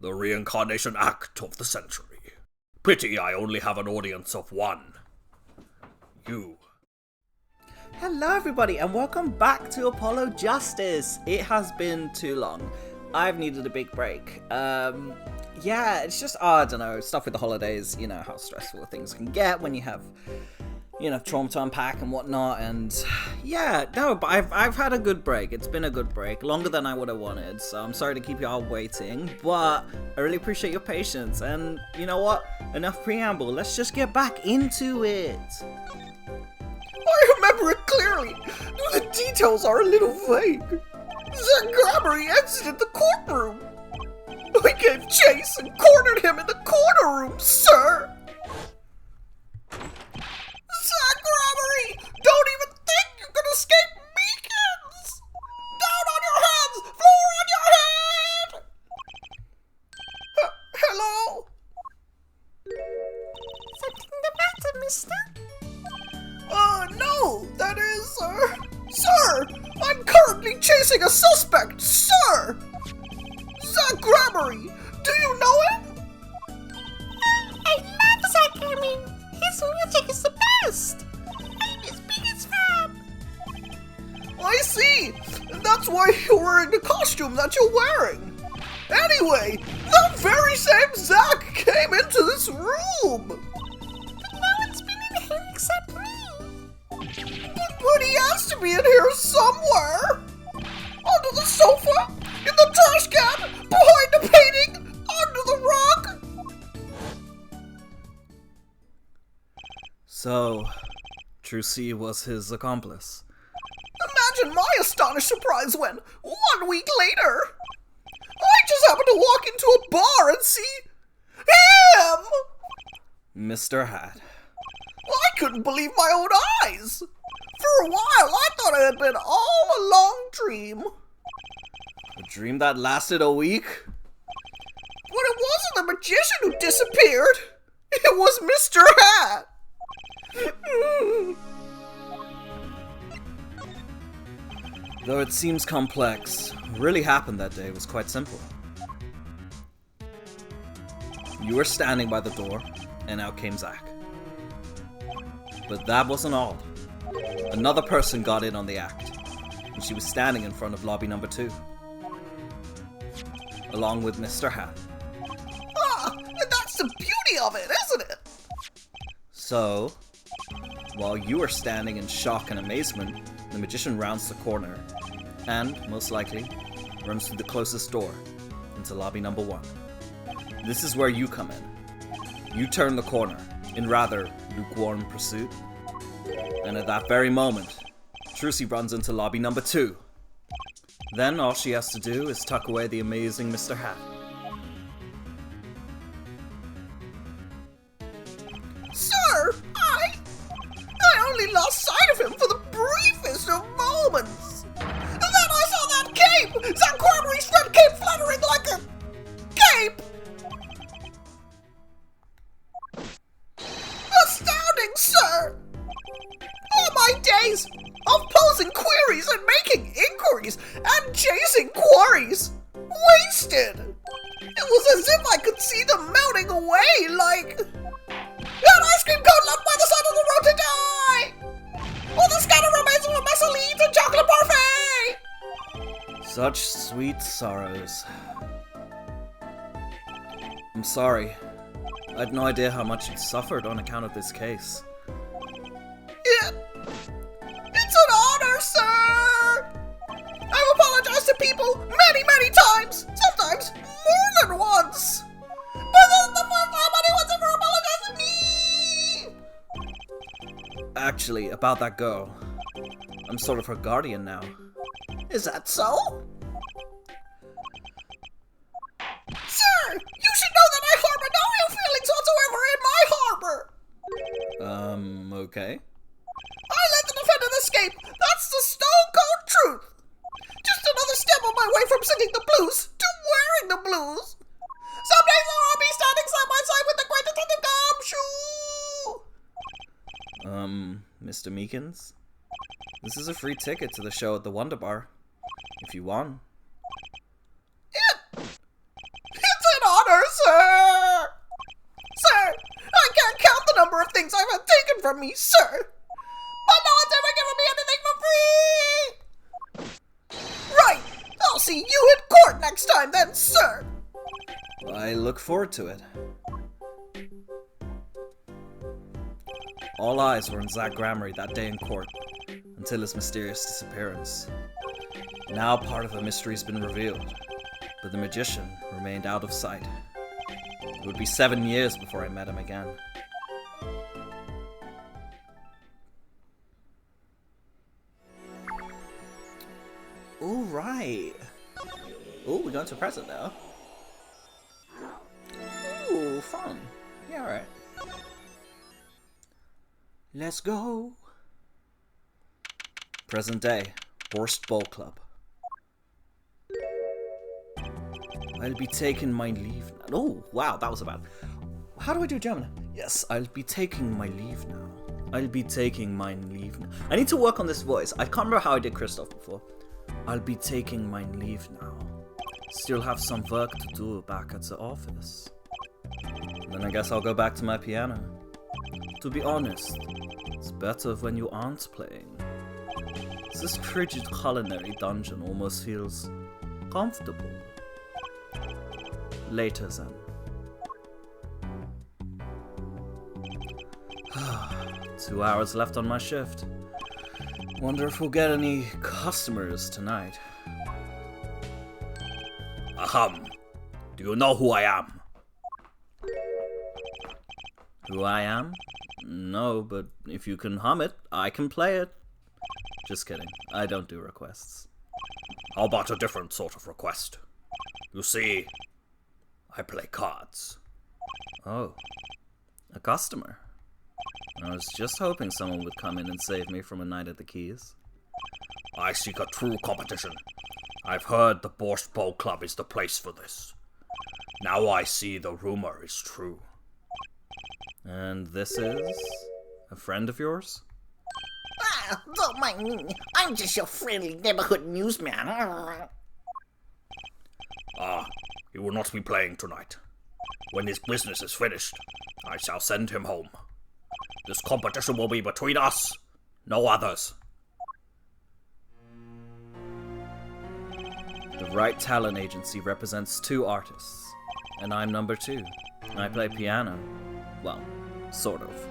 The Reincarnation act of the century. Pity I only have an audience of one. You. Hello everybody and welcome back to Apollo Justice. It has been too long. I've needed a big break. Yeah, it's just, I don't know, stuff with the holidays, you know, how stressful things can get when you have, you know, trauma to unpack and whatnot, and yeah, no, but I've had a good break. It's been a good break, longer than I would have wanted, so I'm sorry to keep y'all waiting, but I really appreciate your patience, and you know what? Enough preamble, let's just get back into it. I remember it clearly, though the details are a little vague. Zach Grammery exited the courtroom. I gave chase and cornered him in the corner room, sir! Zach Grammery! Don't even think you can escape Meekins! Down on your hands! Floor on your head! Hello? Something the matter, mister? No, that is, Sir! I'm currently chasing a suspect, sir! Zach Grammery! Do you know him? I love Zach Grammery. His music is the best. I'm his biggest fan. I see! That's why you're wearing the costume that you're wearing! Anyway, the very same Zach came into this room! But no one's been in here except me. But he has to be in here somewhere! Under the sofa? In the trash can? Behind the painting? Under the rug? So, Trucy was his accomplice. Imagine my astonished surprise when, 1 week later, I just happened to walk into a bar and see him! Mr. Hat. I couldn't believe my own eyes! For a while, I thought it had been all a long dream. A dream that lasted a week? But it wasn't the magician who disappeared. It was Mr. Hat. Though it seems complex, what really happened that day was quite simple. You were standing by the door, and out came Zach. But that wasn't all. Another person got in on the act, and she was standing in front of lobby number 2. Along with Mr. Hat. And that's the beauty of it, isn't it? So, while you are standing in shock and amazement, the magician rounds the corner, and, most likely, runs through the closest door, into lobby number 1. This is where you come in. You turn the corner, in rather lukewarm pursuit, and at that very moment, Trucy runs into lobby number 2. Then all she has to do is tuck away the amazing Mr. Hat. Sir, I only lost sight of him for the briefest of moments. And then I saw that cape! Zach Grammery's red cape fluttering like a cape! Astounding, sir! All my days of posing queries and making inquiries and chasing quarries wasted! It was as if I could see them melting away like an ice cream cone left by the side of the road to die! Or the scattered remains of a mess of leaves and chocolate parfait! Such sweet sorrows. I'm sorry. I had no idea how much you'd suffered on account of this case. It's an honor, sir! I've apologized to people many times! Sometimes more than once! But this is the first time anyone's ever apologized to me! Actually, about that girl, I'm sort of her guardian now. Is that so? Sir! You should know that I harbor no ill feelings whatsoever in my harbor! Okay. I let the defendant escape! That's the stone-cold truth! Just another step on my way from singing the blues to wearing the blues! Some days I'll be standing side by side with the great detective Gumshoe! Mr. Meekins? This is a free ticket to the show at the Wonder Bar. If you want. It's an from me, sir. But no one's ever given me anything for free! Right, I'll see you in court next time then, sir. I look forward to it. All eyes were on Zach Gramarye that day in court, until his mysterious disappearance. Now part of the mystery's been revealed, but the magician remained out of sight. It would be 7 years before I met him again. Alright. Oh, we're going to present now. Ooh, fun. Yeah, alright. Let's go. Present day, Horst Bowl Club. I'll be taking my leave now. Oh, wow, that was bad. How do I do German? Yes, I'll be taking my leave now. I'll be taking my leave now. I need to work on this voice. I can't remember how I did Christoph before. I'll be taking my leave now. Still have some work to do back at the office. Then I guess I'll go back to my piano. To be honest, it's better when you aren't playing. This frigid culinary dungeon almost feels comfortable. Later then. 2 hours left on my shift. Wonder if we'll get any customers tonight. Ahem. Do you know who I am? Who I am? No, but if you can hum it, I can play it. Just kidding. I don't do requests. How about a different sort of request? You see, I play cards. Oh. A customer. I was just hoping someone would come in and save me from a night at the Keys. I seek a true competition. I've heard the Borscht Bowl Club is the place for this. Now I see the rumor is true. And this is a friend of yours? Ah, don't mind me. I'm just your friendly neighborhood newsman. He will not be playing tonight. When his business is finished, I shall send him home. This competition will be between us, no others. The Right Talent Agency represents 2 artists, and I'm number 2. I play piano. Well, sort of.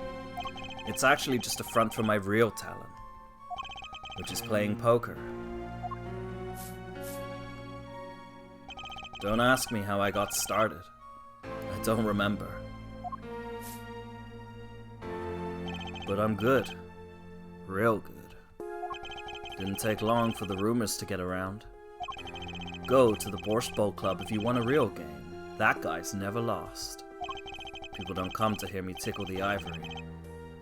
It's actually just a front for my real talent, which is playing poker. Don't ask me how I got started. I don't remember. But I'm good. Real good. Didn't take long for the rumors to get around. Go to the Borscht Bowl Club if you want a real game. That guy's never lost. People don't come to hear me tickle the ivory.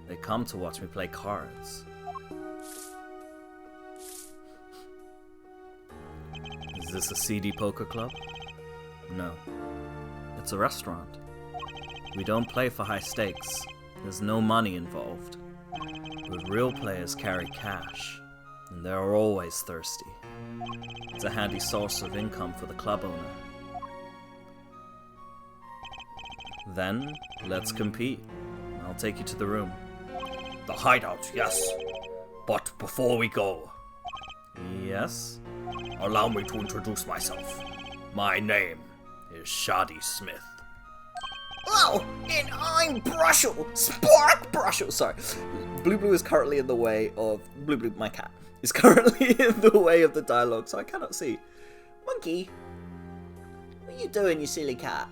They come to watch me play cards. Is this a seedy poker club? No. It's a restaurant. We don't play for high stakes. There's no money involved. But real players carry cash, and they're always thirsty. It's a handy source of income for the club owner. Then, let's compete. I'll take you to the room. The hideout, yes. But before we go, Yes? allow me to introduce myself. My name is Shadi Smith. Oh, and I'm Brushel, Spark Brushel. Sorry. Blue Blue is currently in the way of... Blue Blue, my cat, is currently in the way of the dialogue, so I cannot see. Monkey, what are you doing, you silly cat?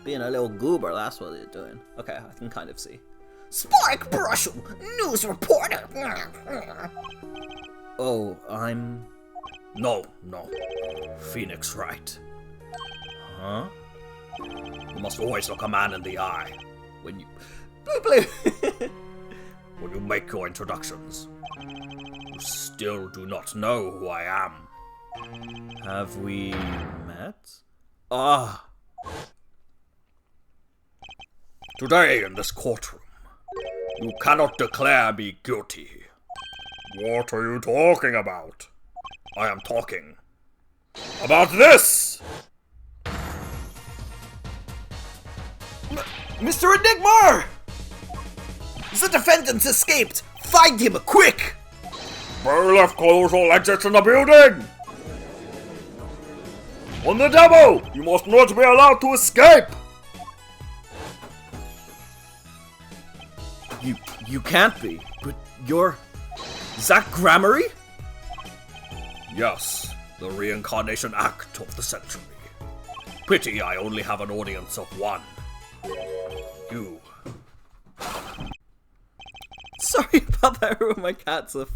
Being a little goober, that's what you're doing. Okay, I can kind of see. Spark Brushel, news reporter. Oh, I'm... No. Phoenix Wright. Huh? You must always look a man in the eye when you Blue Blue! when you make your introductions. You still do not know who I am. Have we met? Ah! Today in this courtroom, you cannot declare me guilty. What are you talking about? I am talking about this! Mr. Enigma! The defendant escaped! Find him, quick! Bailiff close all exits in the building! On the demo! You must not be allowed to escape! You can't be, but you're... Zach Grammary? Yes, the reincarnation act of the century. Pity I only have an audience of one. You. Sorry about that, everyone. My cats are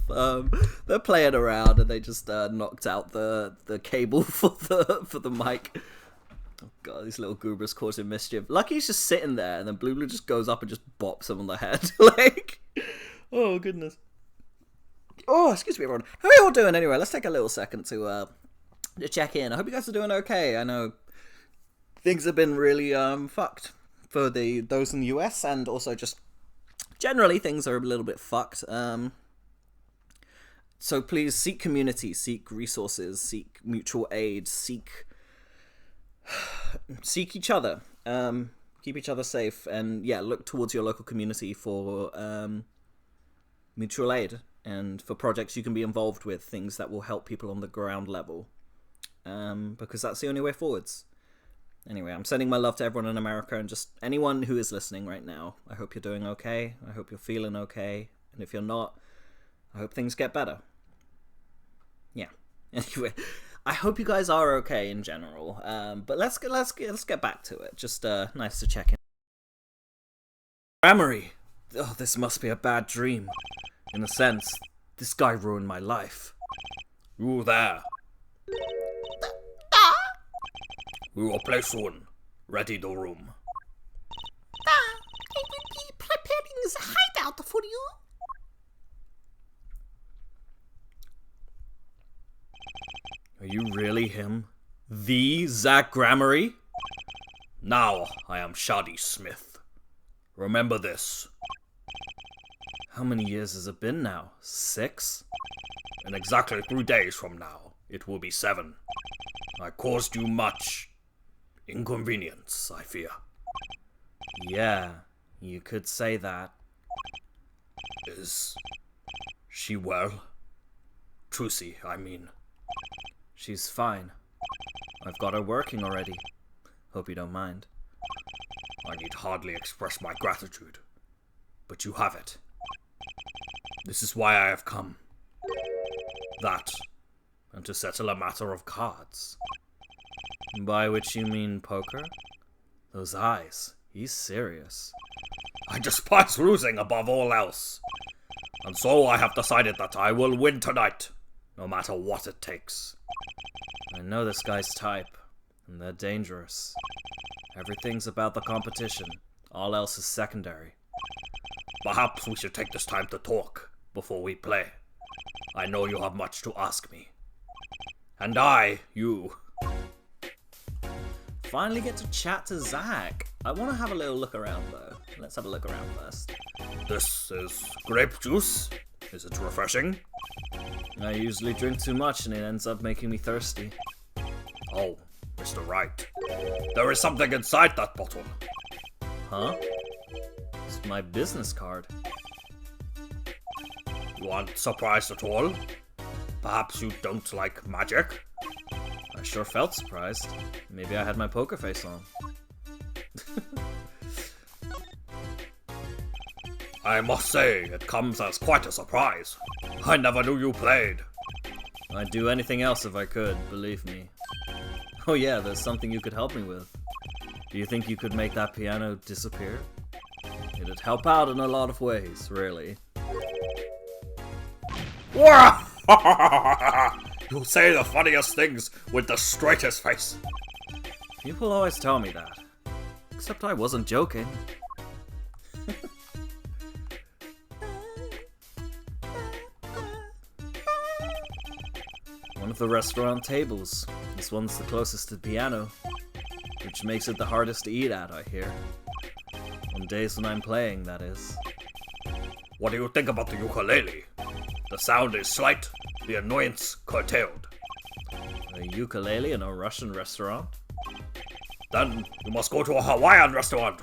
they're playing around and they just knocked out the cable for the mic. Oh god, these little goobers causing mischief. Lucky he's just sitting there and then Blue just goes up and just bops him on the head. Like, oh goodness. Oh, excuse me everyone. How are you all doing anyway? Let's take a little second to check in. I hope you guys are doing okay. I know things have been really fucked for those in the US, and also just generally things are a little bit fucked. So please seek community, seek resources, seek mutual aid, seek each other, keep each other safe, and yeah, look towards your local community for mutual aid and for projects you can be involved with, things that will help people on the ground level, because that's the only way forwards. Anyway, I'm sending my love to everyone in America and just anyone who is listening right now. I hope you're doing okay. I hope you're feeling okay. And if you're not, I hope things get better. Yeah. Anyway, I hope you guys are okay in general. But let's get back to it. Just nice to check in. Grammary. Oh, this must be a bad dream. In a sense, this guy ruined my life. You there. We will play soon. Ready the room. I will be preparing the hideout for you. Are you really him? The Zach Grammary? Now I am Shadi Smith. Remember this. How many years has it been now? 6? In exactly 3 days from now, it will be 7. I caused you much inconvenience, I fear. Yeah, you could say that. Is she well? Trucy, I mean. She's fine. I've got her working already. Hope you don't mind. I need hardly express my gratitude, but you have it. This is why I have come. That, and to settle a matter of cards. By which you mean poker? Those eyes. He's serious. I despise losing above all else. And so I have decided that I will win tonight, no matter what it takes. I know this guy's type, and they're dangerous. Everything's about the competition. All else is secondary. Perhaps we should take this time to talk before we play. I know you have much to ask me. And you. Finally get to chat to Zach. I want to have a little look around though. Let's have a look around first. This is grape juice. Is it refreshing? I usually drink too much and it ends up making me thirsty. Oh, Mr. Wright. There is something inside that bottle. Huh? It's my business card. You aren't surprised at all? Perhaps you don't like magic? I sure felt surprised. Maybe I had my poker face on. I must say, it comes as quite a surprise. I never knew you played. I'd do anything else if I could, believe me. Oh yeah, there's something you could help me with. Do you think you could make that piano disappear? It'd help out in a lot of ways, really. You say the funniest things with the straightest face. People always tell me that. Except I wasn't joking. One of the restaurant tables. This one's the closest to the piano, which makes it the hardest to eat at, I hear. On days when I'm playing, that is. What do you think about the ukulele? The sound is slight, the annoyance curtailed. A ukulele in a Russian restaurant? Then you must go to a Hawaiian restaurant.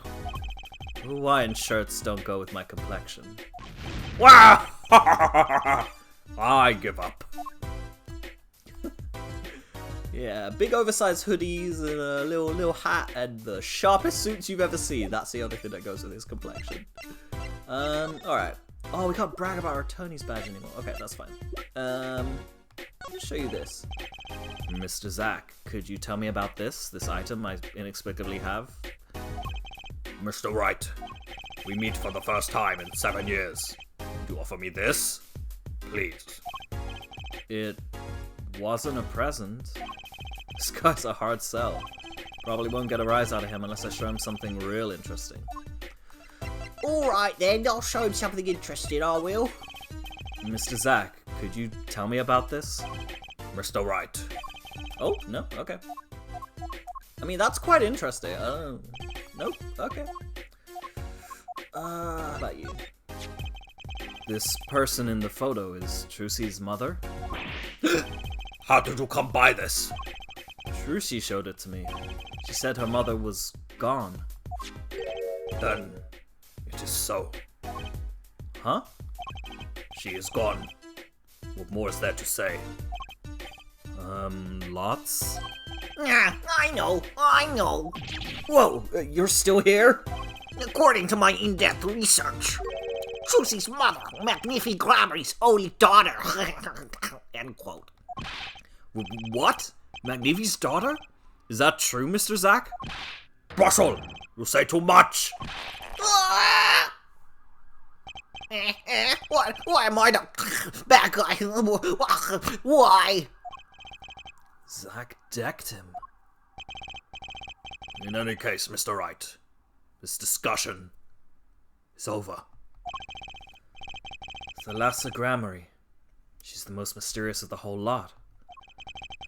Hawaiian shirts don't go with my complexion. Wow! I give up. Yeah, big oversized hoodies and a little hat and the sharpest suits you've ever seen. That's the only thing that goes with his complexion. Alright. Oh, we can't brag about our Tony's badge anymore. Okay, that's fine. Let me show you this. Mr. Zack, could you tell me about this item I inexplicably have? Mr. Wright, we meet for the first time in 7 years. You offer me this? Please. It wasn't a present. This guy's a hard sell. Probably won't get a rise out of him unless I show him something real interesting. Alright then, I'll show him something interesting, I will. Mr. Zack, could you tell me about this? Mr. Wright. Oh, no? Okay. I mean, that's quite interesting. Nope. Okay. How about you? This person in the photo is Trucy's mother? How did you come by this? Trucy showed it to me. She said her mother was gone. Then it is so. Huh? She is gone. What more is there to say? Lots? I know. Whoa, you're still here? According to my in-depth research, Trucy's mother, Magnifi Grammary's only daughter. End quote. What? Magnifi's daughter? Is that true, Mr. Zack? Russell, you say too much. Why am I the bad guy? Why? Zack decked him. In any case, Mr. Wright, this discussion is over. Thalassa Grammary. She's the most mysterious of the whole lot.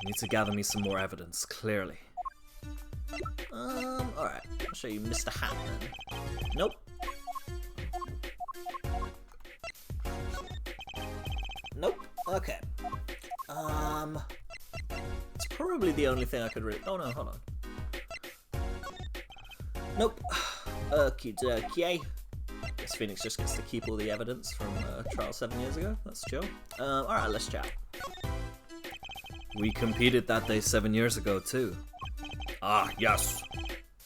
I need to gather me some more evidence, clearly. Alright. I'll show you Mr. Hat then. Nope. Nope. Okay. It's probably the only thing I could read. Oh no, hold on. Nope. Okie dokie. Guess Phoenix just gets to keep all the evidence from trial 7 years ago. That's chill. Alright, let's chat. We competed that day 7 years ago, too. Ah, yes.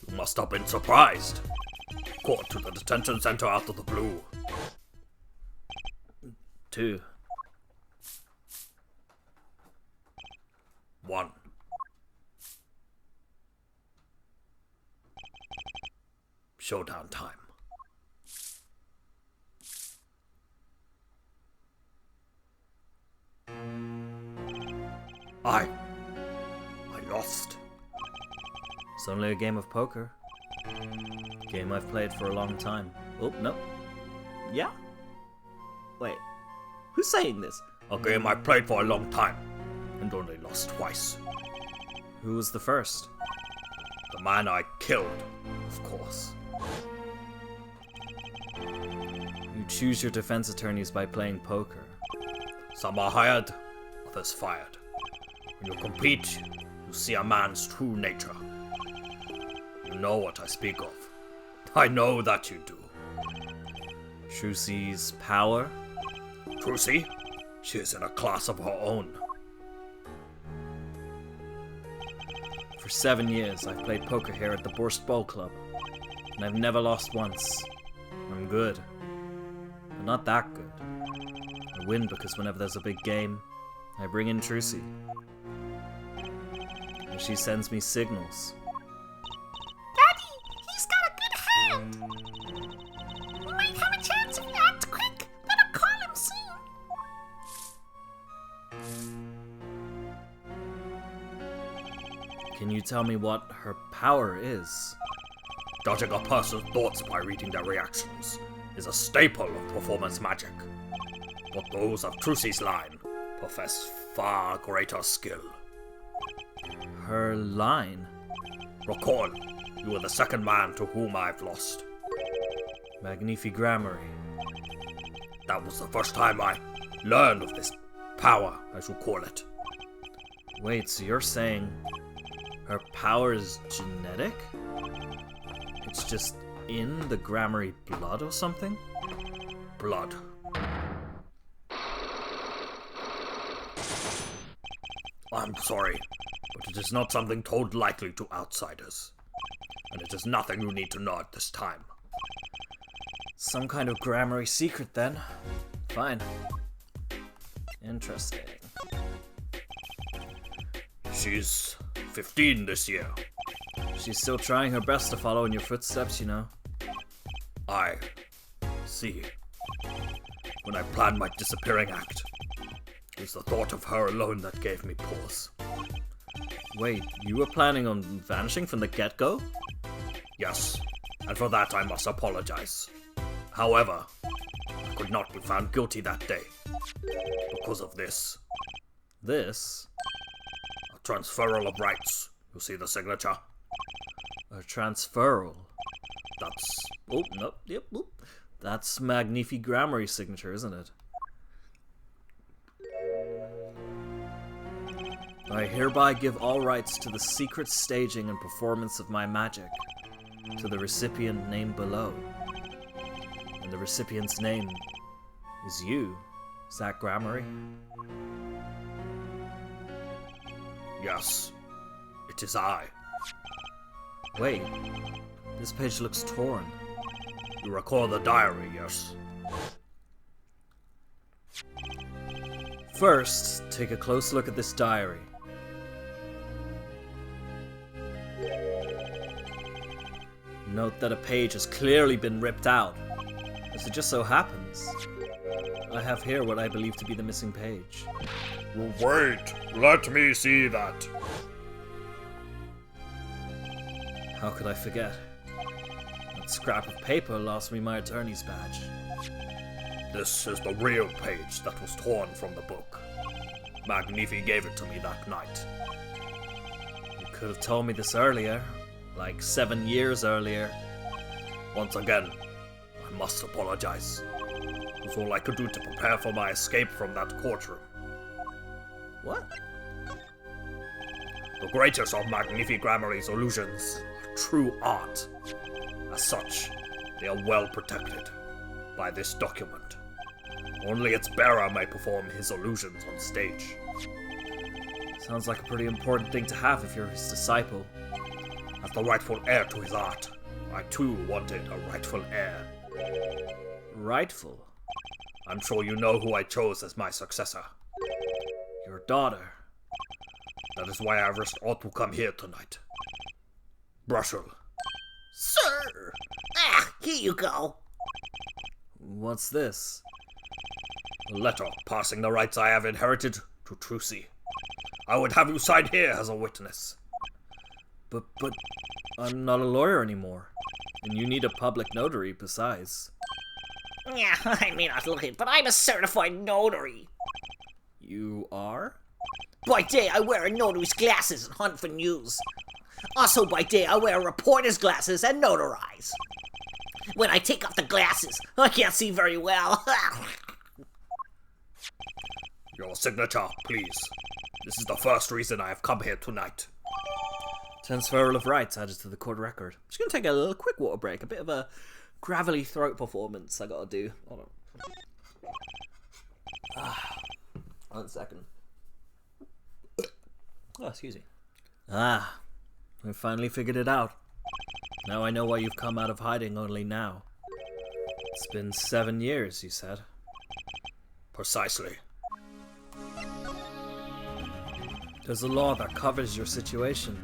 You must have been surprised. Caught to the detention center out of the blue. 2. 1. Showdown time. I lost. It's only a game of poker. Game I've played for a long time. Oh, no. Yeah? Wait. Who's saying this? A game I played for a long time, and only lost twice. Who was the first? The man I killed, of course. You choose your defense attorneys by playing poker. Some are hired, others fired. When you compete, you see a man's true nature. You know what I speak of. I know that you do. Trucy's power? Trucy? She is in a class of her own. For 7 years, I've played poker here at the Borst Bowl Club, and I've never lost once. I'm good, but not that good. I win because whenever there's a big game, I bring in Trucy. And she sends me signals. Daddy, he's got a good hand. We might have a chance if we act quick. Better call him soon. Can you tell me what her power is? Judging a person's thoughts by reading their reactions is a staple of performance magic. But those of Trucy's line profess far greater skill. Her line? Recall, you were the second man to whom I've lost. Magnifi Grammary. That was the first time I learned of this power, as you call it. Wait, so you're saying her power is genetic? It's just in the Grammary blood or something? Blood. I'm sorry, but it is not something told lightly to outsiders. And it is nothing you need to know at this time. Some kind of Grammary secret then. Fine. Interesting. She's 15 this year. She's still trying her best to follow in your footsteps, you know. I see. When I planned my disappearing act, it was the thought of her alone that gave me pause. Wait, you were planning on vanishing from the get-go? Yes, and for that I must apologize. However, I could not be found guilty that day. Because of this. This? A transferal of rights. You see the signature? A transferal? That's... Oh, no, yep, oop. That's Magnifi Grammary signature, isn't it? I hereby give all rights to the secret staging and performance of my magic to the recipient named below. And the recipient's name is you. Is that Grammary? Yes, it is I. Wait, this page looks torn. You recall the diary, yes? First, take a close look at this diary. Note that a page has clearly been ripped out. As it just so happens, I have here what I believe to be the missing page. Wait, let me see that. How could I forget? That scrap of paper lost me my attorney's badge. This is the real page that was torn from the book. Magnifi gave it to me that night. You could have told me this earlier. Like 7 years earlier. Once again, I must apologize. It was all I could do to prepare for my escape from that courtroom. What? The greatest of Magnifi Grammary's illusions are true art. As such, they are well protected by this document. Only its bearer may perform his illusions on stage. Sounds like a pretty important thing to have if you're his disciple. As the rightful heir to his art, I too wanted a rightful heir. Rightful? I'm sure you know who I chose as my successor. Your daughter. That is why I risked all to come here tonight. Brushel. Sir! Here you go. What's this? A letter passing the rights I have inherited to Trucy. I would have you sign here as a witness. But I'm not a lawyer anymore. And you need a public notary besides. Yeah, I may not look it, but I'm a certified notary. You are? By day, I wear a notary's glasses and hunt for news. Also by day, I wear a reporter's glasses and notarize. When I take off the glasses, I can't see very well. Your signature, please. This is the first reason I have come here tonight. Transferal of rights added to the court record. I'm just going to take a little quick water break. A bit of a gravelly throat performance I got to do. Hold on. 1 second. Oh, excuse me. We finally figured it out. Now I know why you've come out of hiding only now. It's been 7 years, you said. Precisely. There's a law that covers your situation.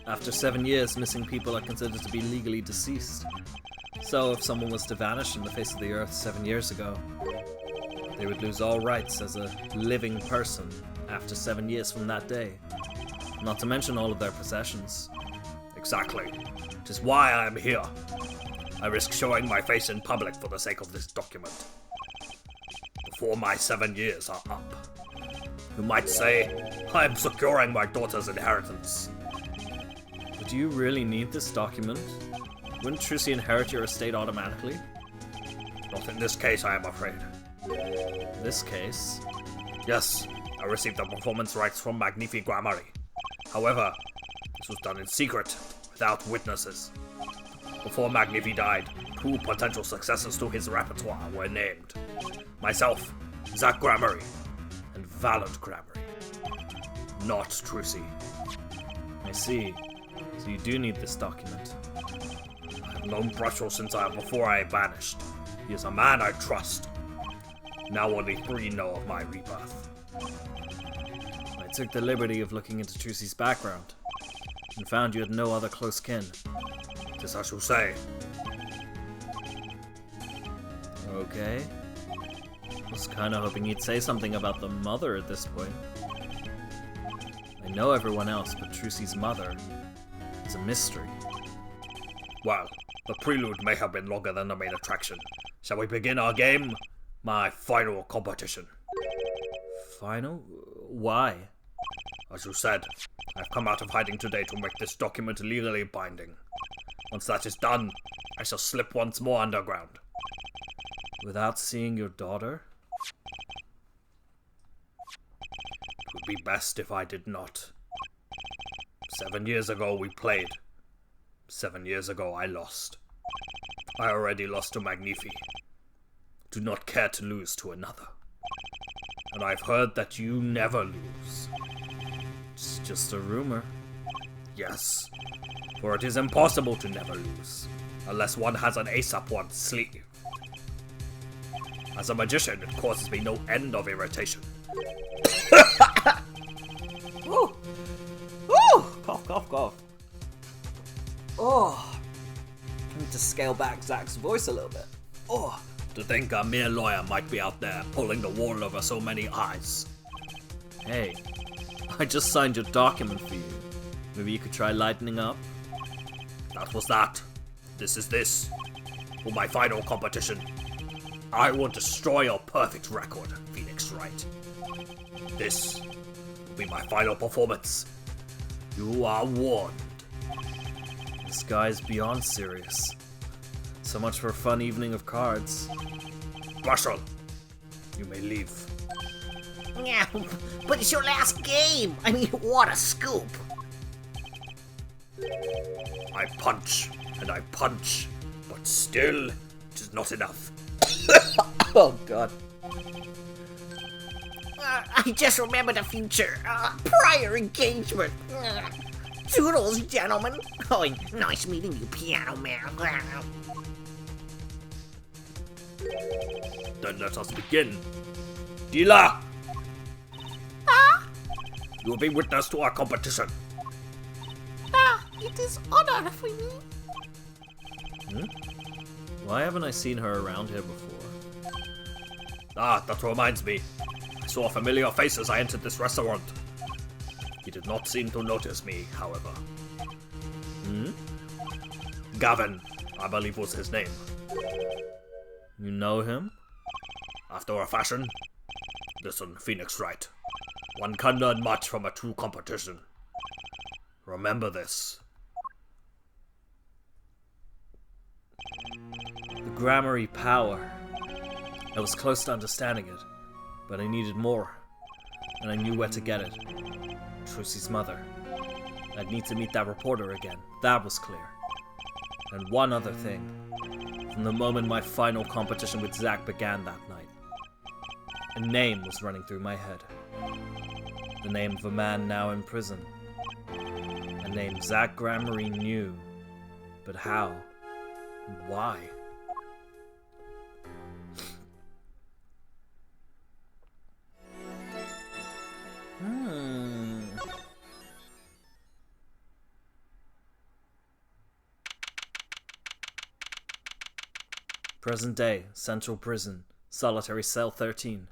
After 7 years, missing people are considered to be legally deceased. So if someone was to vanish from the face of the earth 7 years ago, they would lose all rights as a living person after 7 years from that day. Not to mention all of their possessions. Exactly. It is why I am here. I risk showing my face in public for the sake of this document. Before my 7 years are up. You might say, I am securing my daughter's inheritance. But do you really need this document? Wouldn't Trucy inherit your estate automatically? Not in this case, I am afraid. This case? Yes, I received the performance rights from Magnifi Grammary. However, this was done in secret, without witnesses. Before Magnifi died, 2 potential successors to his repertoire were named. Myself, Zach Grammary, and Valent Grammary. Not Trucy. I see. So you do need this document. I've known Brushel since before I vanished. He is a man I trust. Now only 3 know of my rebirth. I took the liberty of looking into Trucy's background, and found you had no other close kin. 'Tis as you say. Okay. Was kinda hoping you'd say something about the mother at this point. I know everyone else, but Trucy's mother is a mystery. Well, the prelude may have been longer than the main attraction. Shall we begin our game? My final competition. Final? Why? As you said, I've come out of hiding today to make this document legally binding. Once that is done, I shall slip once more underground. Without seeing your daughter? It would be best if I did not. 7 years ago we played. 7 years ago I lost. I already lost to Magnifi. Do not care to lose to another. And I've heard that you never lose. It's just a rumor. Yes, for it is impossible to never lose, unless one has an ace up one's sleeve. As a magician, it causes me no end of irritation. Woo! Woo! Cough, cough, cough. Oh. I need to scale back Zach's voice a little bit. Oh, to think a mere lawyer might be out there pulling the wool over so many eyes. Hey, I just signed your document for you. Maybe you could try lightening up? That was that. This is this. For my final competition, I will destroy your perfect record, Phoenix Wright. This will be my final performance. You are warned. This guy's beyond serious. So much for a fun evening of cards. Marshall, you may leave. Yeah, but it's your last game. I mean, what a scoop. I punch, and I punch, but still, it is not enough. Oh god. I just remembered a future, prior engagement. Toodles, gentlemen. Oh, nice meeting you, Piano Man. Then let us begin. Dealer! You will be witness to our competition. It is honor for me. Why haven't I seen her around here before? Ah, that reminds me. I saw a familiar face as I entered this restaurant. He did not seem to notice me, however. Gavin, I believe was his name. You know him? After a fashion. Listen, Phoenix Wright. One can learn much from a true competition. Remember this. The Grammary power. I was close to understanding it, but I needed more, and I knew where to get it. Trucy's mother. I'd need to meet that reporter again, that was clear. And one other thing. From the moment my final competition with Zach began that night, a name was running through my head. The name of a man now in prison. A name Zach Grammary knew, but how? And why? Present day, Central Prison, Solitary Cell 13.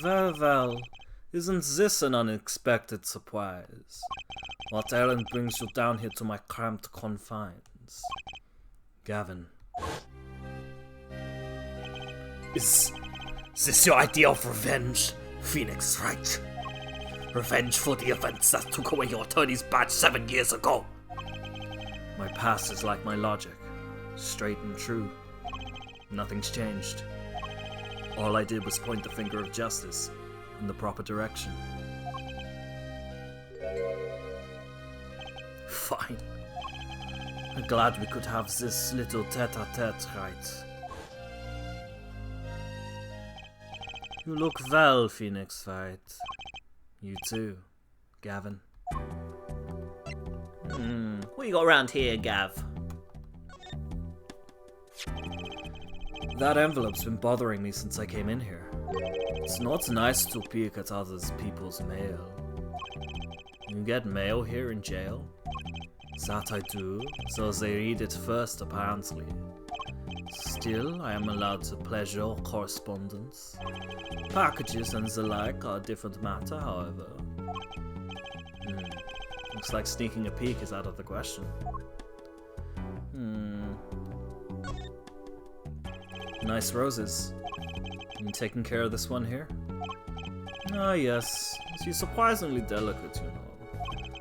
Well, isn't this an unexpected surprise? What errand brings you down here to my cramped confines? Gavin. Is this your idea of revenge, Phoenix Wright? Revenge for the events that took away your attorney's badge 7 years ago? My past is like my logic, straight and true. Nothing's changed. All I did was point the finger of justice in the proper direction. Fine. I'm glad we could have this little tete-a-tete, right? You look well, Phoenix Fight. You too, Gavin. What you got around here, Gav? That envelope's been bothering me since I came in here. It's not nice to peek at other people's mail. You get mail here in jail? That I do, so they read it first apparently. Still, I am allowed to pleasure correspondence. Packages and the like are a different matter, however. Looks like sneaking a peek is out of the question. Nice roses. You taking care of this one here? Ah, yes. She's surprisingly delicate, you know.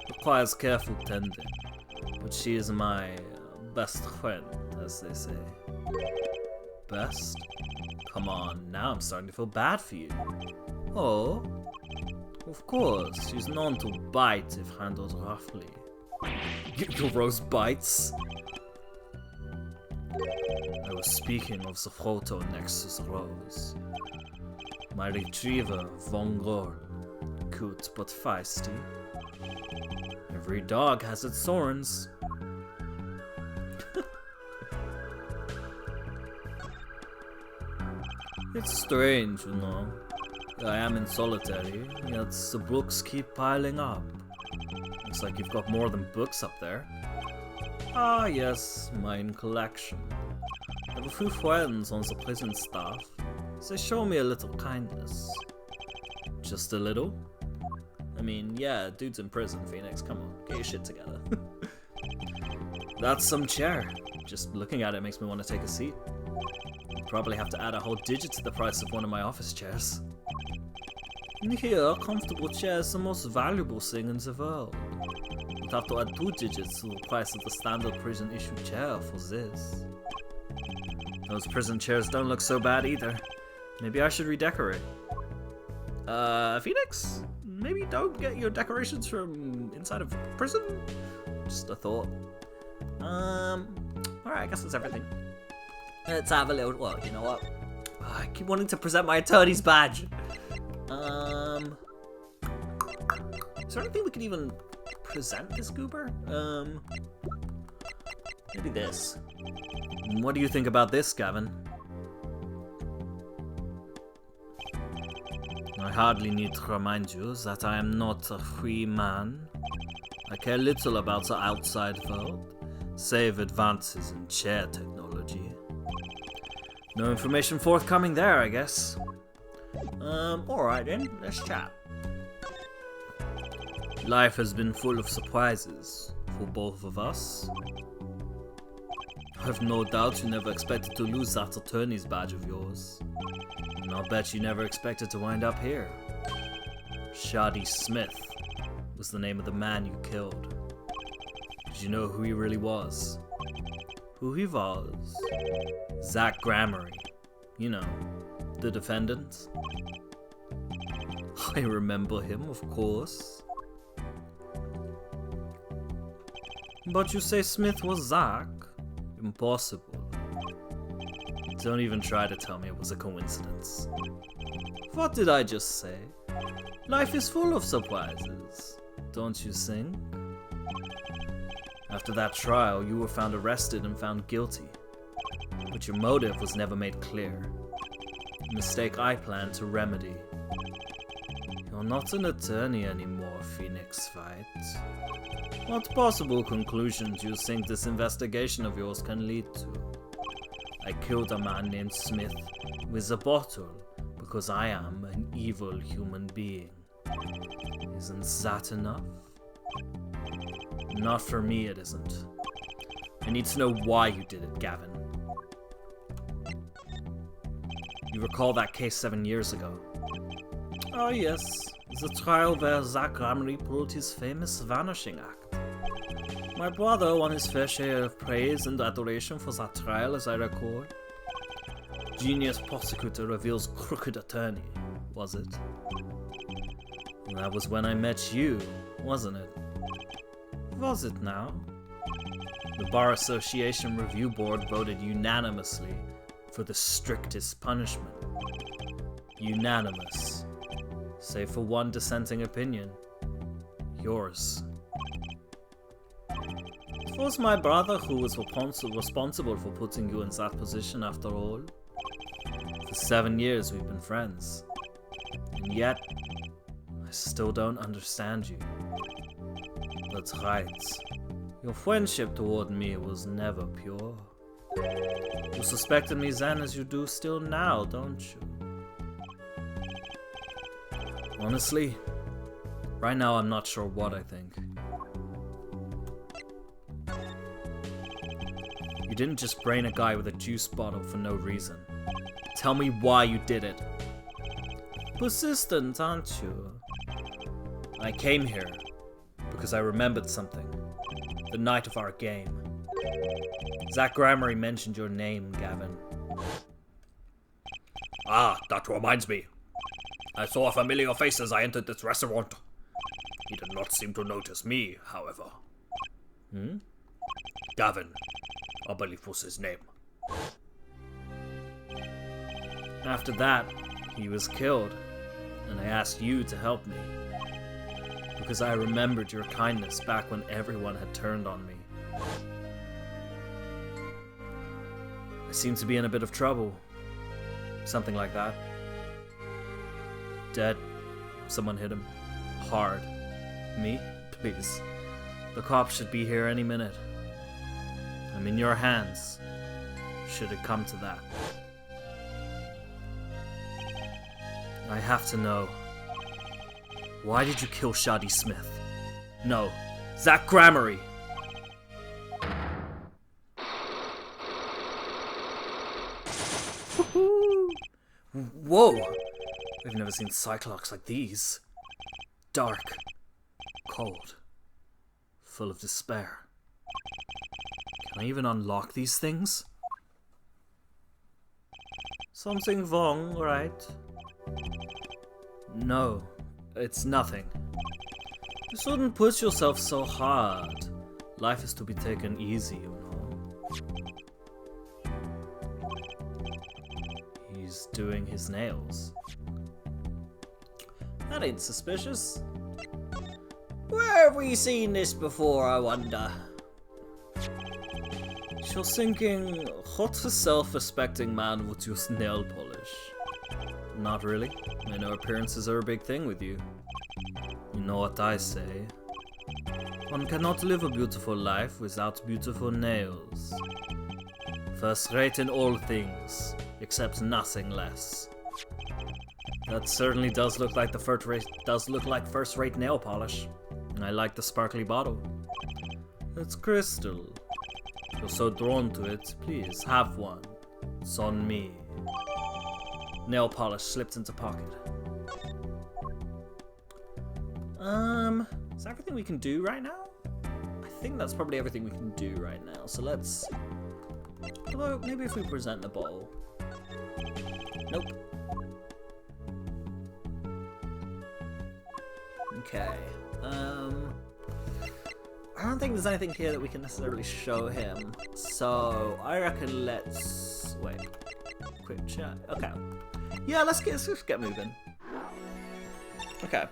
Requires careful tending. But she is my best friend, as they say. Best? Come on, now I'm starting to feel bad for you. Oh? Of course, she's known to bite if handled roughly. Your rose bites? I was speaking of the photo next to the rose. My retriever, Von Girl. Cute but feisty. Every dog has its thorns. It's strange, you know. I am in solitary, yet the books keep piling up. Looks like you've got more than books up there. Ah yes, mine collection. I have a few friends on the prison staff. They show me a little kindness. Just a little? I mean, yeah, dude's in prison, Phoenix. Come on, get your shit together. That's some chair. Just looking at it makes me want to take a seat. Probably have to add a whole digit to the price of one of my office chairs. In here, a comfortable chair is the most valuable thing in the world. You'd have to add 2 digits to the price of the standard prison issue chair for this. Those prison chairs don't look so bad either. Maybe I should redecorate. Phoenix? Maybe don't get your decorations from inside of prison? Just a thought. Alright, I guess that's everything. Let's have a little, well, you know what? I keep wanting to present my attorney's badge. Is there anything we can even present this goober? Maybe this. What do you think about this, Gavin? I hardly need to remind you that I am not a free man. I care little about the outside world, save advances in chair technology. No information forthcoming there, I guess. Alright then, let's chat. Life has been full of surprises for both of us. I've no doubt you never expected to lose that attorney's badge of yours. And I'll bet you never expected to wind up here. Shoddy Smith was the name of the man you killed. Did you know who he really was? Who he was? Zach Gramery. You know, the defendant. I remember him, of course. But you say Smith was Zach? Impossible. Don't even try to tell me it was a coincidence. What did I just say? Life is full of surprises, don't you think? After that trial, you were found arrested and found guilty. But your motive was never made clear. A mistake I plan to remedy. You're not an attorney anymore, Phoenix Fight. What possible conclusions do you think this investigation of yours can lead to? I killed a man named Smith with a bottle because I am an evil human being. Isn't that enough? Not for me, it isn't. I need to know why you did it, Gavin. You recall that case 7 years ago? Oh yes, the trial where Zach Gramery pulled his famous vanishing act. My brother won his fair share of praise and adoration for that trial, as I recall. Genius prosecutor reveals crooked attorney, was it? And that was when I met you, wasn't it? was it now? The Bar Association Review Board voted unanimously for the strictest punishment. Unanimous. Save for one dissenting opinion. Yours. It was my brother who was responsible for putting you in that position after all. For 7 years we've been friends. And yet, I still don't understand you. That's right. Your friendship toward me was never pure. You suspected me then as you do still now, don't you? Honestly, right now I'm not sure what I think. You didn't just brain a guy with a juice bottle for no reason. Tell me why you did it. Persistent, aren't you? I came here because I remembered something. The night of our game. Zach Grammary mentioned your name, Gavin. Ah, that reminds me. I saw a familiar face as I entered this restaurant. He did not seem to notice me, however. Gavin, I believe was his name. After that, he was killed, and I asked you to help me. Because I remembered your kindness back when everyone had turned on me. I seem to be in a bit of trouble. Something like that. Dead. Someone hit him. Hard. Me? Please. The cops should be here any minute. I'm in your hands. Should it come to that. I have to know. Why did you kill Shadi Smith? No. Zach Grammary! Whoa! We've never seen Cyclops like these. Dark. Cold. Full of despair. Can I even unlock these things? Something wrong, right? No, it's nothing. You shouldn't push yourself so hard. Life is to be taken easy, you know. He's doing his nails. That ain't suspicious. Where have we seen this before, I wonder? You're thinking, what a self-respecting man would use nail polish? Not really. I know appearances are a big thing with you. You know what I say. One cannot live a beautiful life without beautiful nails. First rate in all things, except nothing less. That certainly does look like first-rate nail polish. I like the sparkly bottle. It's crystal. If you're so drawn to it, please have one. It's on me. Nail polish slipped into pocket. Is that everything we can do right now? I think that's probably everything we can do right now. So let's... Hello, maybe if we present the bowl. Nope. Okay. I don't think there's anything here that we can necessarily show him. So I reckon let's wait. Quick chat. Okay. Yeah, let's just get moving. Okay.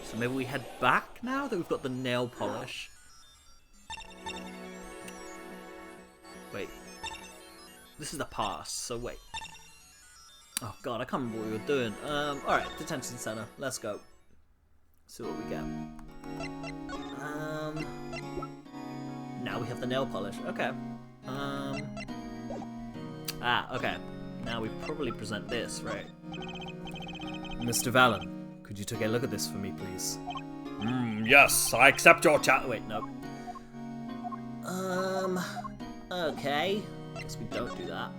So maybe we head back now that we've got the nail polish. Wait. This is the past, so wait. Oh god, I can't remember what we were doing. Alright, detention center. Let's go. See what we get. Now we have the nail polish. Okay. Okay. Now we probably present this, right? Mr. Valen, could you take a look at this for me, please? Yes, I accept your Wait, no. Okay. Guess we don't do that.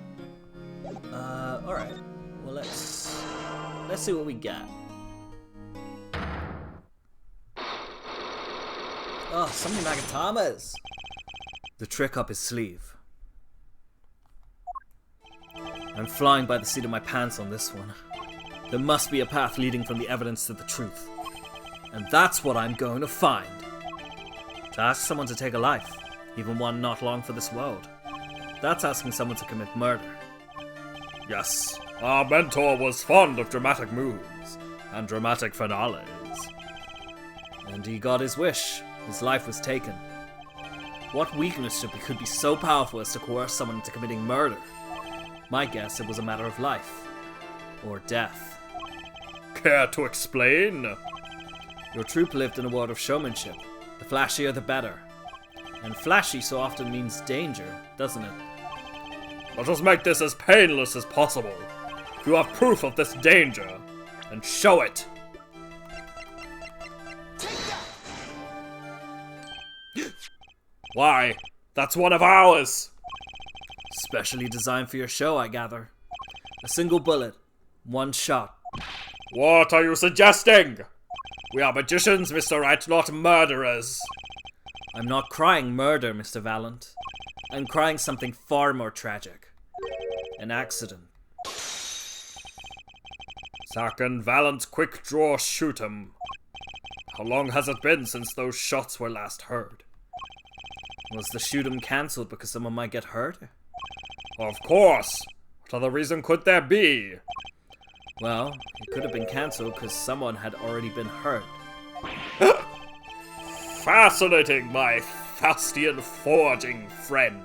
Alright. Well, let's see what we get. Oh, so many Magatamas! The trick up his sleeve. I'm flying by the seat of my pants on this one. There must be a path leading from the evidence to the truth. And that's what I'm going to find. To ask someone to take a life, even one not long for this world, that's asking someone to commit murder. Yes, our mentor was fond of dramatic moves and dramatic finales. And he got his wish. His life was taken. What weakness could be so powerful as to coerce someone into committing murder? My guess, it was a matter of life. Or death. Care to explain? Your troupe lived in a world of showmanship. The flashier the better. And flashy so often means danger, doesn't it? Let us make this as painless as possible. If you have proof of this danger, then show it. Why? That's one of ours! Specially designed for your show, I gather. A single bullet. One shot. What are you suggesting? We are magicians, Mr. Wright, not murderers. I'm not crying murder, Mr. Valent. I'm crying something far more tragic. An accident. Second Valent, quick draw, shoot him. How long has it been since those shots were last heard? Was the shoot 'em cancelled because someone might get hurt? Of course! What other reason could there be? Well, it could have been cancelled because someone had already been hurt. Fascinating, my Faustian forging friend.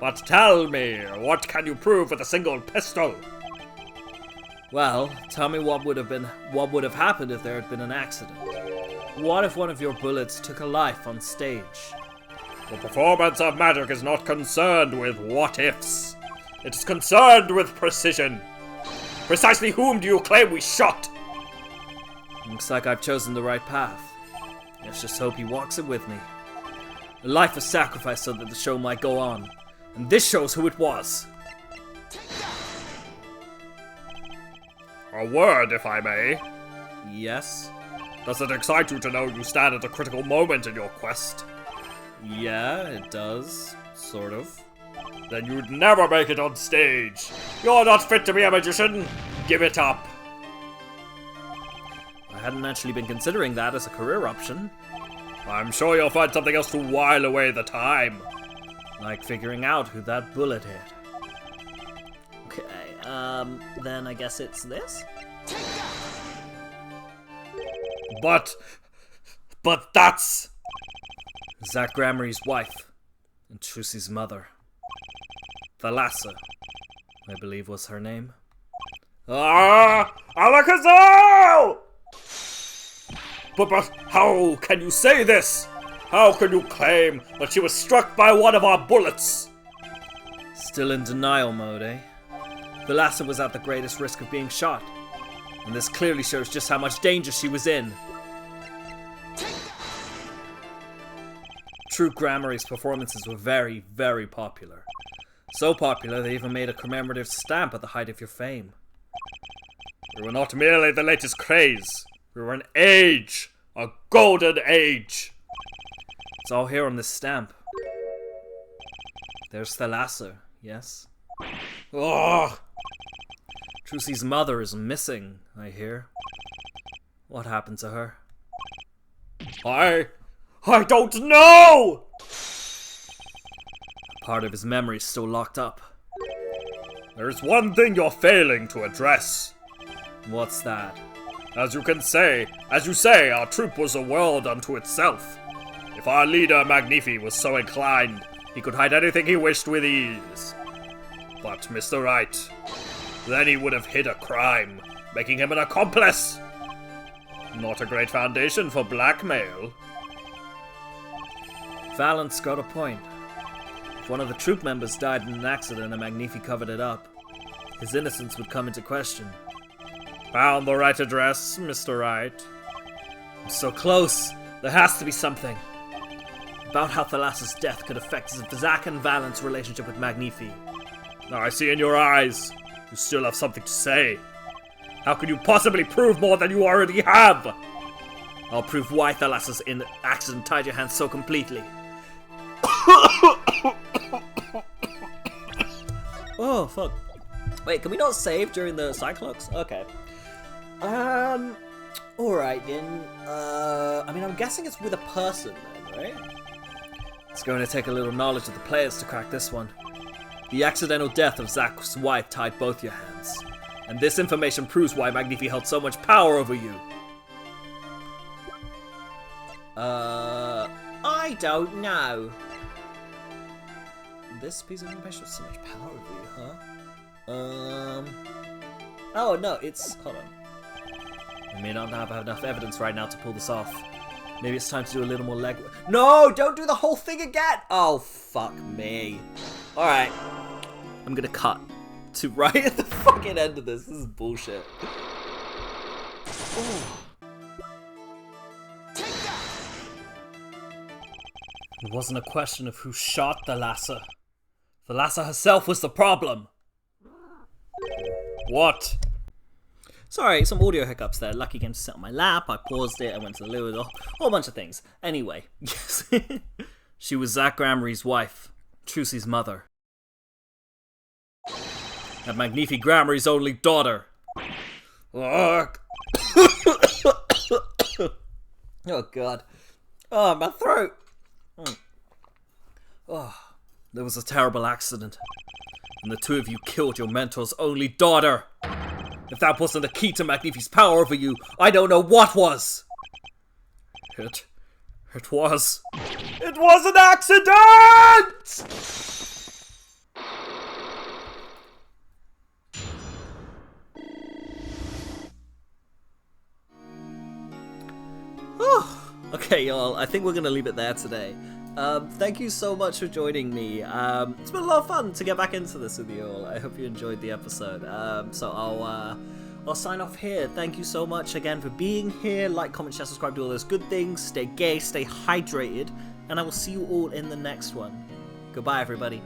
But tell me, what can you prove with a single pistol? Well, tell me what would have happened if there had been an accident. What if one of your bullets took a life on stage? The performance of magic is not concerned with what-ifs. It is concerned with precision. Precisely whom do you claim we shot? Looks like I've chosen the right path. Let's just hope he walks it with me. A life was sacrificed so that the show might go on. And this shows who it was. A word, if I may. Yes? Does it excite you to know you stand at a critical moment in your quest? Yeah, it does. Sort of. Then you'd never make it on stage. You're not fit to be a magician. Give it up. I hadn't actually been considering that as a career option. I'm sure you'll find something else to while away the time. Like figuring out who that bullet hit. Okay, then I guess it's this? But that's... Zach Gramarye's wife, and Trucy's mother. Thalassa, I believe was her name. Ah! Alakazam! But how can you say this? How can you claim that she was struck by one of our bullets? Still in denial mode, eh? Thalassa was at the greatest risk of being shot, and this clearly shows just how much danger she was in. True Gramarye's performances were very, very popular. So popular they even made a commemorative stamp at the height of your fame. We were not merely the latest craze. We were an age. A golden age. It's all here on this stamp. There's Thalassa, yes? Ugh. Trucy's mother is missing, I hear. What happened to her? I don't know! Part of his memory is still locked up. There's one thing you're failing to address. What's that? As you say, our troop was a world unto itself. If our leader, Magnifi, was so inclined, he could hide anything he wished with ease. But Mr. Wright, then he would have hid a crime, making him an accomplice. Not a great foundation for blackmail. Valent's got a point. If one of the troop members died in an accident and Magnifi covered it up, his innocence would come into question. Found the right address, Mr. Wright. I'm so close. There has to be something. About how Thalassa's death could affect Zach and Valent's relationship with Magnifi. Now I see in your eyes, you still have something to say. How can you possibly prove more than you already have? I'll prove why Thalassa's accident tied your hands so completely. Oh, fuck. Wait, can we not save during the Cyclops? Okay. Alright then. I mean, I'm guessing it's with a person then, Alright. It's going to take a little knowledge of the players to crack this one. The accidental death of Zach's wife tied both your hands. And this information proves why Magnifi held so much power over you. I don't know. This piece of information has so much power over you, huh? Oh, no, it's... Hold on. I may not have enough evidence right now to pull this off. Maybe it's time to do a little more legwork. No, don't do the whole thing again! Oh, fuck me. Alright. I'm gonna cut to right at the fucking end of this. This is bullshit. Ooh. It wasn't a question of who shot the lasser. The lasser herself was the problem. What? Sorry, some audio hiccups there. Lucky came to sit on my lap. I paused it. I went to the loo. A whole bunch of things. Anyway, yes. She was Zach Gramarie's wife. Trucy's mother. And Magnifi Gramarie's only daughter. Oh, God. Oh, my throat. Oh, there was a terrible accident. And the two of you killed your mentor's only daughter. If that wasn't the key to Magnifi's power over you, I don't know what was. It was an accident! Okay, y'all, I think we're gonna leave it there today. Thank you so much for joining me. It's been a lot of fun to get back into this with you all. I hope you enjoyed the episode. So I'll sign off here. Thank you so much again for being here. Like, comment, share, subscribe, do all those good things. Stay gay, stay hydrated, and I will see you all in the next one. Goodbye, everybody.